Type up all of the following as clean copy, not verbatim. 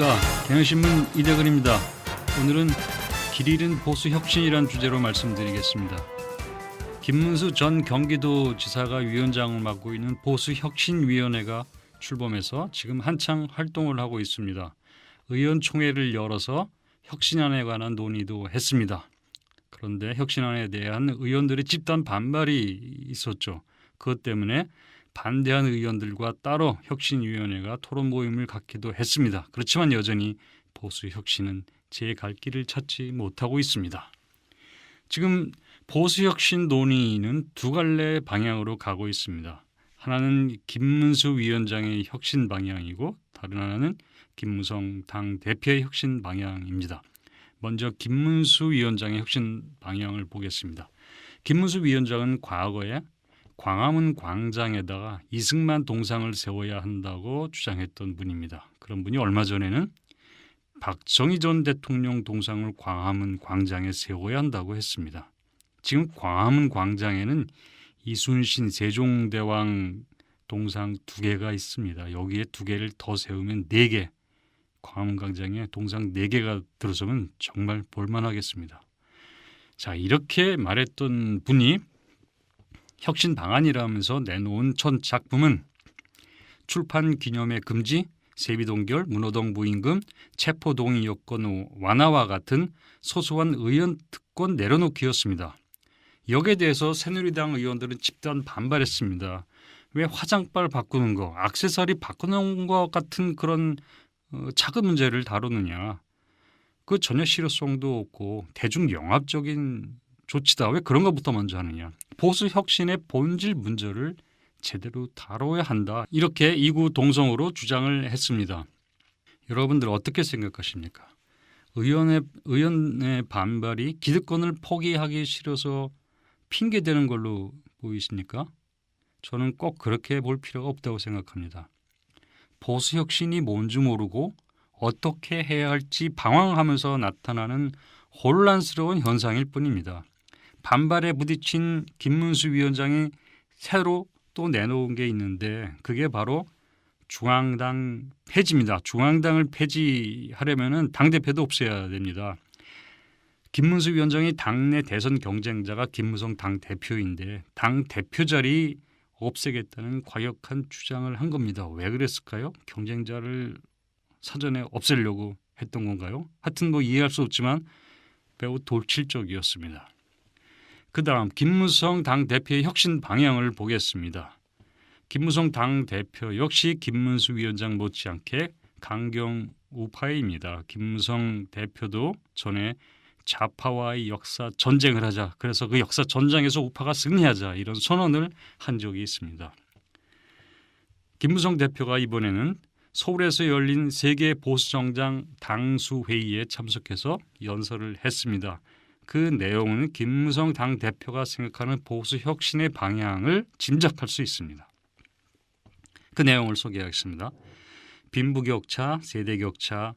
안녕하십니까. 경향신문 이대근입니다. 오늘은 길 잃은 보수혁신이란 주제로 말씀드리겠습니다. 김문수 전 경기도지사가 위원장을 맡고 있는 보수혁신위원회가 출범해서 지금 한창 활동을 하고 있습니다. 의원총회를 열어서 혁신안에 관한 논의도 했습니다. 그런데 혁신안에 대한 의원들의 집단 반발이 있었죠. 그것 때문에 반대한 의원들과 따로 혁신위원회가 토론 모임을 갖기도 했습니다. 그렇지만 여전히 보수혁신은 제 갈 길을 찾지 못하고 있습니다. 지금 보수혁신 논의는 두 갈래 방향으로 가고 있습니다. 하나는 김문수 위원장의 혁신 방향이고 다른 하나는 김무성 당대표의 혁신 방향입니다. 먼저 김문수 위원장의 혁신 방향을 보겠습니다. 김문수 위원장은 과거에 광화문 광장에다가 이승만 동상을 세워야 한다고 주장했던 분입니다. 그런 분이 얼마 전에는 박정희 전 대통령 동상을 광화문 광장에 세워야 한다고 했습니다. 지금 광화문 광장에는 이순신 세종대왕 동상 2개가 있습니다. 여기에 2개를 더 세우면 4개, 광화문 광장에 동상 4개가 들어서면 정말 볼만하겠습니다. 자, 이렇게 말했던 분이 혁신 방안이라면서 내놓은 첫 작품은 출판 기념회 금지, 세비동결, 문호동 부임금, 체포동의 여건 완화와 같은 소소한 의원 특권 내려놓기였습니다. 여기에 대해서 새누리당 의원들은 집단 반발했습니다. 왜 화장빨 바꾸는 거, 액세서리 바꾸는 것 같은 그런 작은 문제를 다루느냐. 그 전혀 실효성도 없고 대중영합적인 조치다. 왜 그런 것부터 먼저 하느냐. 보수 혁신의 본질 문제를 제대로 다뤄야 한다. 이렇게 이구동성으로 주장을 했습니다. 여러분들 어떻게 생각하십니까? 의원의 반발이 기득권을 포기하기 싫어서 핑계대는 걸로 보이십니까? 저는 꼭 그렇게 볼 필요가 없다고 생각합니다. 보수 혁신이 뭔지 모르고 어떻게 해야 할지 방황하면서 나타나는 혼란스러운 현상일 뿐입니다. 반발에 부딪힌 김문수 위원장이 새로 또 내놓은 게 있는데 그게 바로 중앙당 폐지입니다. 중앙당을 폐지하려면 당대표도 없애야 됩니다. 김문수 위원장이 당내 대선 경쟁자가 김무성 당대표인데 당대표 자리 없애겠다는 과격한 주장을 한 겁니다. 왜 그랬을까요? 경쟁자를 사전에 없애려고 했던 건가요? 하여튼 뭐 이해할 수 없지만 매우 돌칠적이었습니다. 그 다음 김무성 당대표의 혁신 방향을 보겠습니다. 김무성 당대표 역시 김문수 위원장 못지않게 강경 우파입니다. 김무성 대표도 전에 좌파와의 역사 전쟁을 하자. 그래서 그 역사 전장에서 우파가 승리하자. 이런 선언을 한 적이 있습니다. 김무성 대표가 이번에는 서울에서 열린 세계 보수정당 당수회의에 참석해서 연설을 했습니다. 그 내용은 김무성 당대표가 생각하는 보수 혁신의 방향을 짐작할 수 있습니다. 그 내용을 소개하겠습니다. 빈부격차, 세대격차,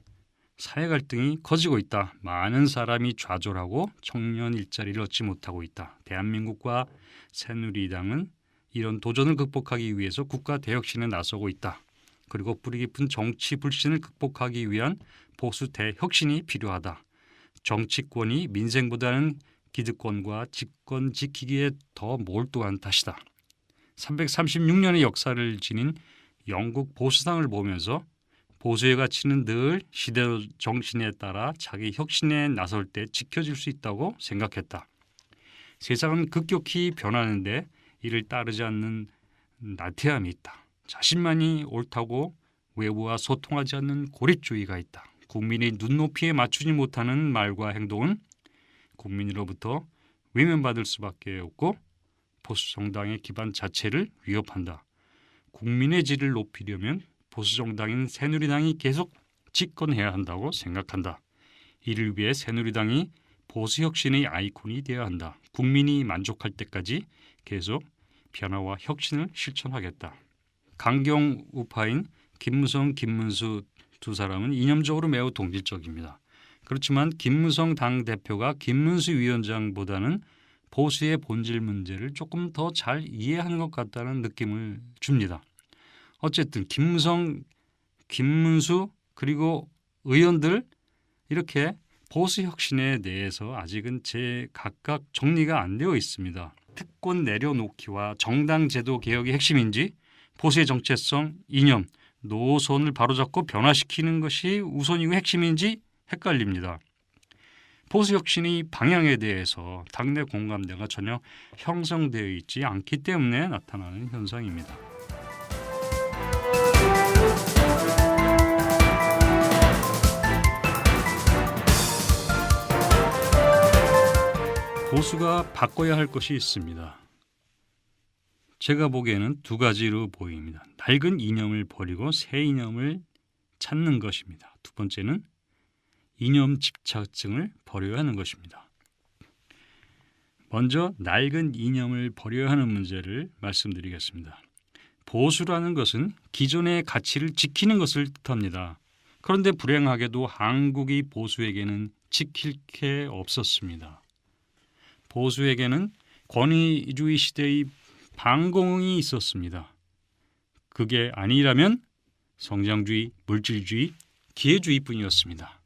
사회 갈등이 커지고 있다. 많은 사람이 좌절하고 청년 일자리를 얻지 못하고 있다. 대한민국과 새누리당은 이런 도전을 극복하기 위해서 국가 대혁신에 나서고 있다. 그리고 뿌리 깊은 정치 불신을 극복하기 위한 보수 대혁신이 필요하다. 정치권이 민생보다는 기득권과 직권 지키기에 더 몰두한 탓이다. 336년의 역사를 지닌 영국 보수당을 보면서 보수의 가치는 늘 시대 정신에 따라 자기 혁신에 나설 때 지켜질 수 있다고 생각했다. 세상은 급격히 변하는데 이를 따르지 않는 나태함이 있다. 자신만이 옳다고 외부와 소통하지 않는 고립주의가 있다. 국민의 눈높이에 맞추지 못하는 말과 행동은 국민으로부터 외면받을 수밖에 없고 보수 정당의 기반 자체를 위협한다. 국민의 질을 높이려면 보수 정당인 새누리당이 계속 집권해야 한다고 생각한다. 이를 위해 새누리당이 보수 혁신의 아이콘이 되어야 한다. 국민이 만족할 때까지 계속 변화와 혁신을 실천하겠다. 강경 우파인 김무성, 김문수 두 사람은 이념적으로 매우 동질적입니다. 그렇지만 김무성 당대표가 김문수 위원장보다는 보수의 본질 문제를 조금 더 잘 이해하는 것 같다는 느낌을 줍니다. 어쨌든 김무성, 김문수 그리고 의원들 이렇게 보수 혁신에 대해서 아직은 각각 정리가 안 되어 있습니다. 특권 내려놓기와 정당 제도 개혁이 핵심인지 보수의 정체성, 이념, 노선을 바로잡고 변화시키는 것이 우선이고 핵심인지 헷갈립니다. 보수 혁신의 방향에 대해서 당내 공감대가 전혀 형성되어 있지 않기 때문에 나타나는 현상입니다. 보수가 바꿔야 할 것이 있습니다. 제가 보기에는 두 가지로 보입니다. 낡은 이념을 버리고 새 이념을 찾는 것입니다. 두 번째는 이념 집착증을 버려야 하는 것입니다. 먼저 낡은 이념을 버려야 하는 문제를 말씀드리겠습니다. 보수라는 것은 기존의 가치를 지키는 것을 뜻합니다. 그런데 불행하게도 한국이 보수에게는 지킬 게 없었습니다. 보수에게는 권위주의 시대의 반공이 있었습니다. 그게 아니라면 성장주의, 물질주의, 기회주의뿐이었습니다.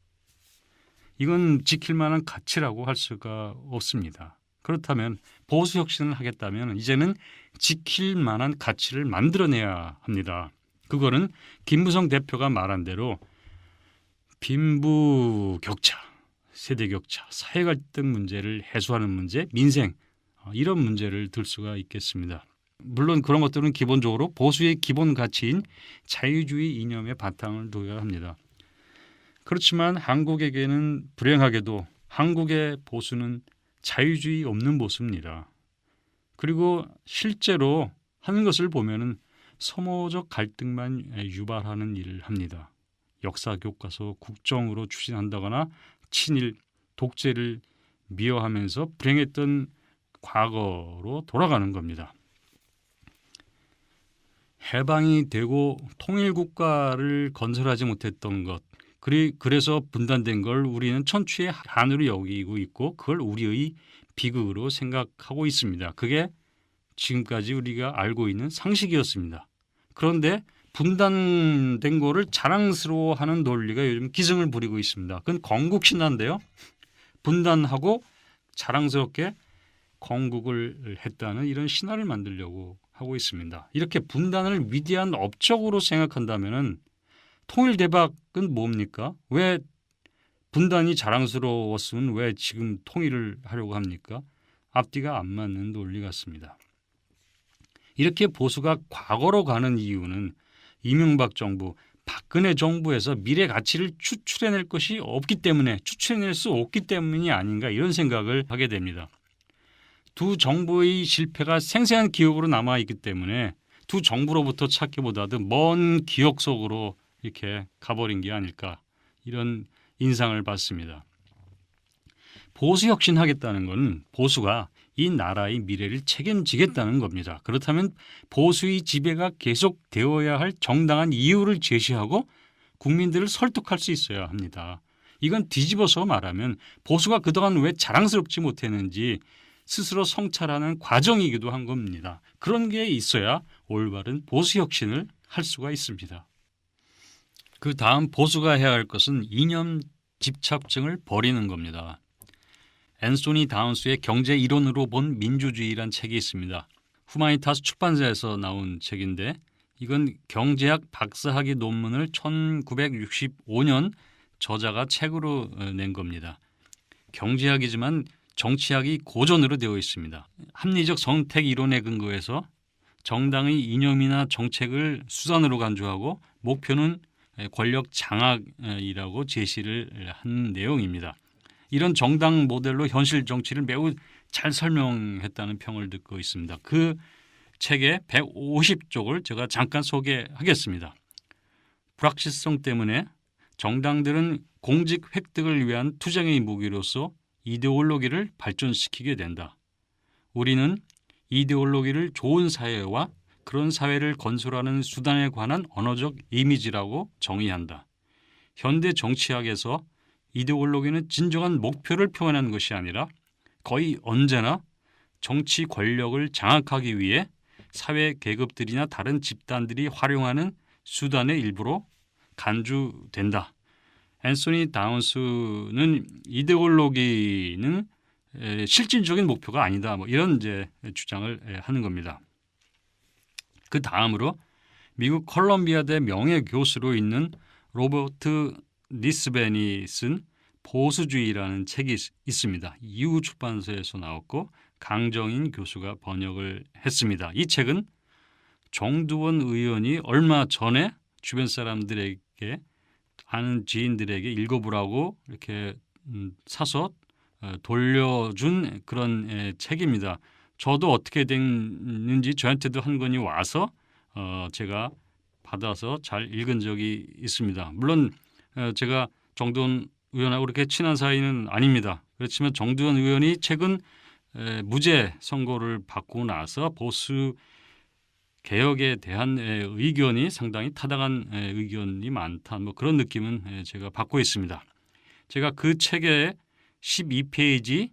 이건 지킬 만한 가치라고 할 수가 없습니다. 그렇다면 보수 혁신을 하겠다면 이제는 지킬 만한 가치를 만들어내야 합니다. 그거는 김무성 대표가 말한 대로 빈부 격차, 세대 격차, 사회 갈등 문제를 해소하는 문제, 민생 이런 문제를 들 수가 있겠습니다. 물론 그런 것들은 기본적으로 보수의 기본 가치인 자유주의 이념에 바탕을 둬야 합니다. 그렇지만 한국에게는 불행하게도 한국의 보수는 자유주의 없는 보수입니다. 그리고 실제로 하는 것을 보면은 소모적 갈등만 유발하는 일을 합니다. 역사 교과서 국정으로 추진한다거나 친일, 독재를 미화하면서 불행했던 과거로 돌아가는 겁니다. 해방이 되고 통일국가를 건설하지 못했던 것, 그래서 분단된 걸 우리는 천추의 한으로 여기고 있고 그걸 우리의 비극으로 생각하고 있습니다. 그게 지금까지 우리가 알고 있는 상식이었습니다. 그런데 분단된 거를 자랑스러워하는 논리가 요즘 기승을 부리고 있습니다. 그건 건국신화인데요. 분단하고 자랑스럽게 건국을 했다는 이런 신화를 만들려고 하고 있습니다. 이렇게 분단을 위대한 업적으로 생각한다면 통일대박은 뭡니까? 왜 분단이 자랑스러웠으면 왜 지금 통일을 하려고 합니까? 앞뒤가 안 맞는 논리 같습니다. 이렇게 보수가 과거로 가는 이유는 이명박 정부, 박근혜 정부에서 미래 가치를 추출해낼 것이 없기 때문에 추출해낼 수 없기 때문이 아닌가 이런 생각을 하게 됩니다. 두 정부의 실패가 생생한 기억으로 남아있기 때문에 두 정부로부터 찾기보다도 먼 기억 속으로 이렇게 가버린 게 아닐까 이런 인상을 받습니다. 보수 혁신하겠다는 것은 보수가 이 나라의 미래를 책임지겠다는 겁니다. 그렇다면 보수의 지배가 계속되어야 할 정당한 이유를 제시하고 국민들을 설득할 수 있어야 합니다. 이건 뒤집어서 말하면 보수가 그동안 왜 자랑스럽지 못했는지 스스로 성찰하는 과정이기도 한 겁니다. 그런 게 있어야 올바른 보수 혁신을 할 수가 있습니다. 그 다음 보수가 해야 할 것은 이념 집착증을 버리는 겁니다. 앤소니 다운스의 경제 이론으로 본 민주주의란 책이 있습니다. 후마니타스 출판사에서 나온 책인데 이건 경제학 박사학위 논문을 1965년 저자가 책으로 낸 겁니다. 경제학이지만 정치학이 고전으로 되어 있습니다. 합리적 선택 이론에 근거해서 정당의 이념이나 정책을 수단으로 간주하고 목표는 권력 장악이라고 제시를 한 내용입니다. 이런 정당 모델로 현실 정치를 매우 잘 설명했다는 평을 듣고 있습니다. 그 책의 150쪽을 제가 잠깐 소개하겠습니다. 불확실성 때문에 정당들은 공직 획득을 위한 투쟁의 무기로서 이데올로기를 발전시키게 된다. 우리는 이데올로기를 좋은 사회와 그런 사회를 건설하는 수단에 관한 언어적 이미지라고 정의한다. 현대 정치학에서 이데올로기는 진정한 목표를 표현하는 것이 아니라 거의 언제나 정치 권력을 장악하기 위해 사회 계급들이나 다른 집단들이 활용하는 수단의 일부로 간주된다. 앤소니 다운스는 이데올로기는 실질적인 목표가 아니다. 뭐 이런 이제 주장을 하는 겁니다. 그 다음으로 미국 컬럼비아대 명예 교수로 있는 로버트 니스벤이 쓴 보수주의라는 책이 있습니다. 이후 출판사에서 나왔고 강정인 교수가 번역을 했습니다. 이 책은 정두원 의원이 얼마 전에 주변 사람들에게 아는 지인들에게 읽어보라고 이렇게 사서 돌려준 그런 책입니다. 저도 어떻게 됐는지 저한테도 한 권이 와서 제가 받아서 잘 읽은 적이 있습니다. 물론 제가 정두원 의원하고 그렇게 친한 사이는 아닙니다. 그렇지만 정두원 의원이 최근 무죄 선고를 받고 나서 보수 개혁에 대한 의견이 상당히 타당한 의견이 많다. 뭐 그런 느낌은 제가 받고 있습니다. 제가 그 책의 12페이지,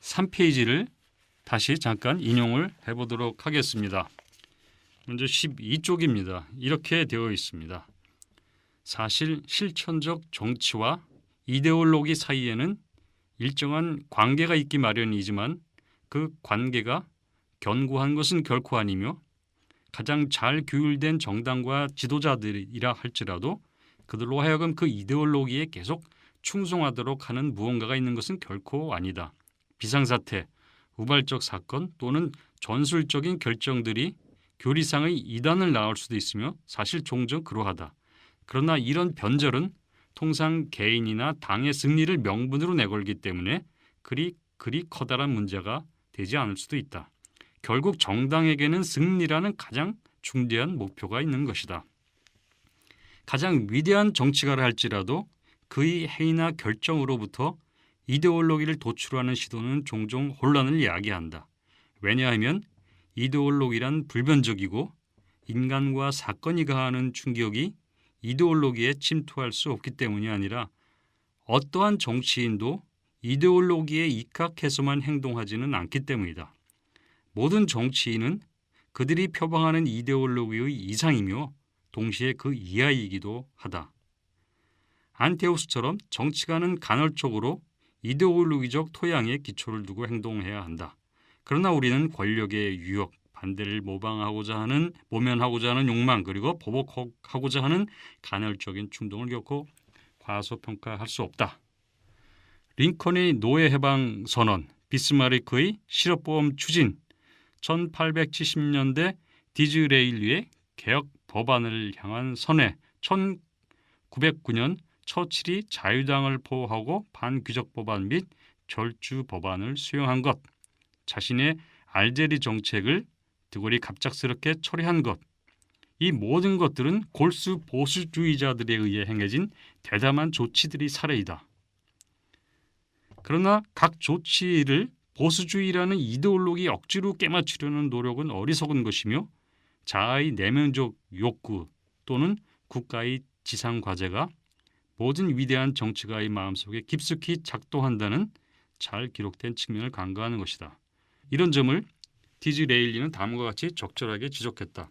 13페이지를 다시 잠깐 인용을 해보도록 하겠습니다. 먼저 12쪽입니다. 이렇게 되어 있습니다. 사실 실천적 정치와 이데올로기 사이에는 일정한 관계가 있기 마련이지만 그 관계가 견고한 것은 결코 아니며 가장 잘 규율된 정당과 지도자들이라 할지라도 그들로 하여금 그 이데올로기에 계속 충성하도록 하는 무언가가 있는 것은 결코 아니다. 비상사태, 우발적 사건 또는 전술적인 결정들이 교리상의 이단을 낳을 수도 있으며 사실 종종 그러하다. 그러나 이런 변절은 통상 개인이나 당의 승리를 명분으로 내걸기 때문에 그리 커다란 문제가 되지 않을 수도 있다. 결국 정당에게는 승리라는 가장 중대한 목표가 있는 것이다. 가장 위대한 정치가라 할지라도 그의 행위나 결정으로부터 이데올로기를 도출하는 시도는 종종 혼란을 야기한다. 왜냐하면 이데올로기란 불변적이고 인간과 사건이 가하는 충격이 이데올로기에 침투할 수 없기 때문이 아니라 어떠한 정치인도 이데올로기에 입각해서만 행동하지는 않기 때문이다. 모든 정치인은 그들이 표방하는 이데올로기의 이상이며 동시에 그 이하이기도 하다. 안테우스처럼 정치가는 간헐적으로 이데올로기적 토양에 기초를 두고 행동해야 한다. 그러나 우리는 권력의 유혹, 반대를 모면하고자 하는 욕망, 그리고 보복하고자 하는 간헐적인 충동을 겪고 과소평가할 수 없다. 링컨의 노예 해방 선언, 비스마르크의 실업보험 추진, 1870년대 디즈레일리의 개혁 법안을 향한 선회, 1909년 처칠이 자유당을 포하고 반귀족 법안 및 절주 법안을 수용한 것, 자신의 알제리 정책을 드골이 갑작스럽게 철회한 것, 이 모든 것들은 골수 보수주의자들에 의해 행해진 대담한 조치들이 사례이다. 그러나 각 조치를 보수주의라는 이데올로기 억지로 깨맞추려는 노력은 어리석은 것이며 자아의 내면적 욕구 또는 국가의 지상과제가 모든 위대한 정치가의 마음속에 깊숙이 작동한다는 잘 기록된 측면을 간과하는 것이다. 이런 점을 디즈레일리는 다음과 같이 적절하게 지적했다.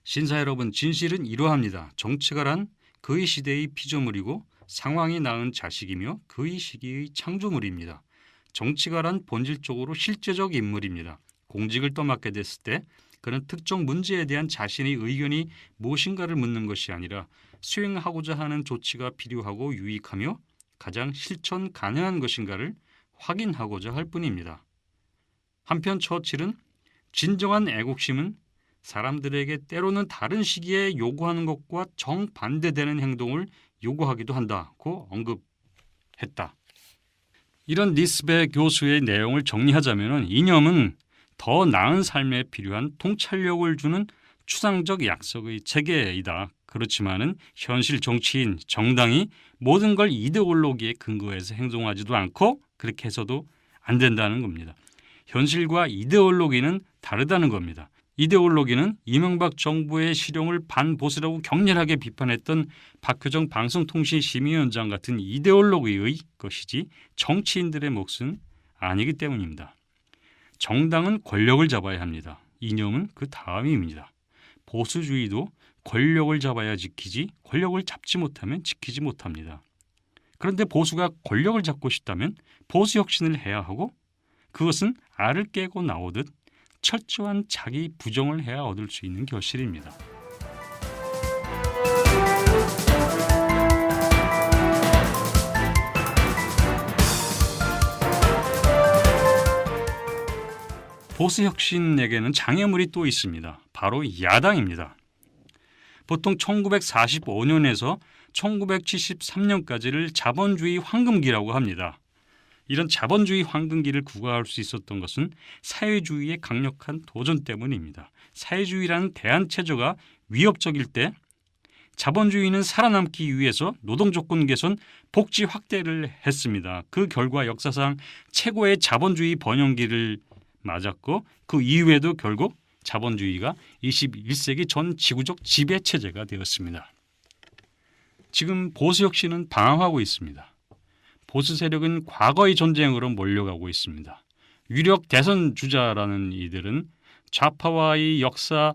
신사 여러분, 진실은 이러합니다. 정치가란 그의 시대의 피조물이고 상황이 낳은 자식이며 그의 시기의 창조물입니다. 정치가란 본질적으로 실제적 인물입니다. 공직을 떠맡게 됐을 때 그는 특정 문제에 대한 자신의 의견이 무엇인가를 묻는 것이 아니라 수행하고자 하는 조치가 필요하고 유익하며 가장 실천 가능한 것인가를 확인하고자 할 뿐입니다. 한편 처칠은 진정한 애국심은 사람들에게 때로는 다른 시기에 요구하는 것과 정반대되는 행동을 요구하기도 한다고 언급했다. 이런 니스베 교수의 내용을 정리하자면 이념은 더 나은 삶에 필요한 통찰력을 주는 추상적 약속의 체계이다. 그렇지만은 현실 정치인, 정당이 모든 걸 이데올로기에 근거해서 행동하지도 않고 그렇게 해서도 안 된다는 겁니다. 현실과 이데올로기는 다르다는 겁니다. 이데올로기는 이명박 정부의 실용을 반보수라고 격렬하게 비판했던 박효정 방송통신심의위원장 같은 이데올로기의 것이지 정치인들의 몫은 아니기 때문입니다. 정당은 권력을 잡아야 합니다. 이념은 그 다음입니다. 보수주의도 권력을 잡아야 지키지 권력을 잡지 못하면 지키지 못합니다. 그런데 보수가 권력을 잡고 싶다면 보수 혁신을 해야 하고 그것은 알을 깨고 나오듯 철저한 자기 부정을 해야 얻을 수 있는 결실입니다. 보수 혁신에게는 장애물이 또 있습니다. 바로 야당입니다. 보통 1945년에서 1973년까지를 자본주의 황금기라고 합니다. 이런 자본주의 황금기를 구가할 수 있었던 것은 사회주의의 강력한 도전 때문입니다. 사회주의라는 대안체제가 위협적일 때 자본주의는 살아남기 위해서 노동조건 개선, 복지 확대를 했습니다. 그 결과 역사상 최고의 자본주의 번영기를 맞았고 그 이후에도 결국 자본주의가 21세기 전 지구적 지배체제가 되었습니다. 지금 보수혁신은 방황하고 있습니다. 보수 세력은 과거의 전쟁으로 몰려가고 있습니다. 유력 대선 주자라는 이들은 좌파와의 역사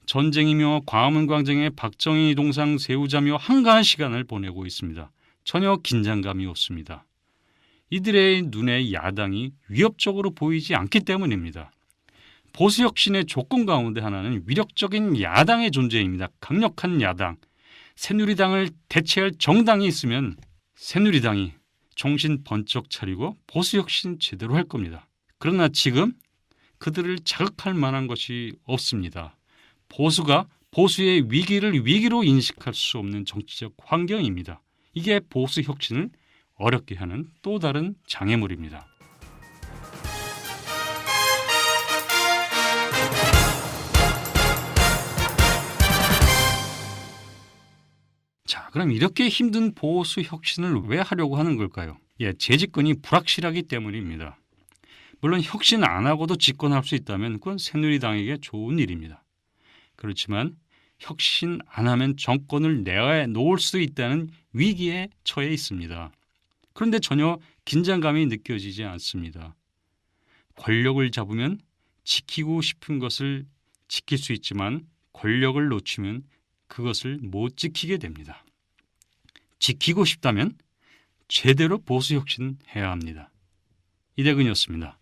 전쟁이며 광화문 광장에 박정희 동상 세우자며 한가한 시간을 보내고 있습니다. 전혀 긴장감이 없습니다. 이들의 눈에 야당이 위협적으로 보이지 않기 때문입니다. 보수혁신의 조건 가운데 하나는 위력적인 야당의 존재입니다. 강력한 야당. 새누리당을 대체할 정당이 있으면 새누리당이 정신 번쩍 차리고 보수혁신 제대로 할 겁니다. 그러나 지금 그들을 자극할 만한 것이 없습니다. 보수가 보수의 위기를 위기로 인식할 수 없는 정치적 환경입니다. 이게 보수혁신을 어렵게 하는 또 다른 장애물입니다. 자, 그럼 이렇게 힘든 보수 혁신을 왜 하려고 하는 걸까요? 재집권이 불확실하기 때문입니다. 물론 혁신 안 하고도 집권할 수 있다면 그건 새누리당에게 좋은 일입니다. 그렇지만 혁신 안 하면 정권을 내놓을 수 있다는 위기에 처해 있습니다. 그런데 전혀 긴장감이 느껴지지 않습니다. 권력을 잡으면 지키고 싶은 것을 지킬 수 있지만 권력을 놓치면 그것을 못 지키게 됩니다. 지키고 싶다면 제대로 보수혁신해야 합니다. 이대근이었습니다.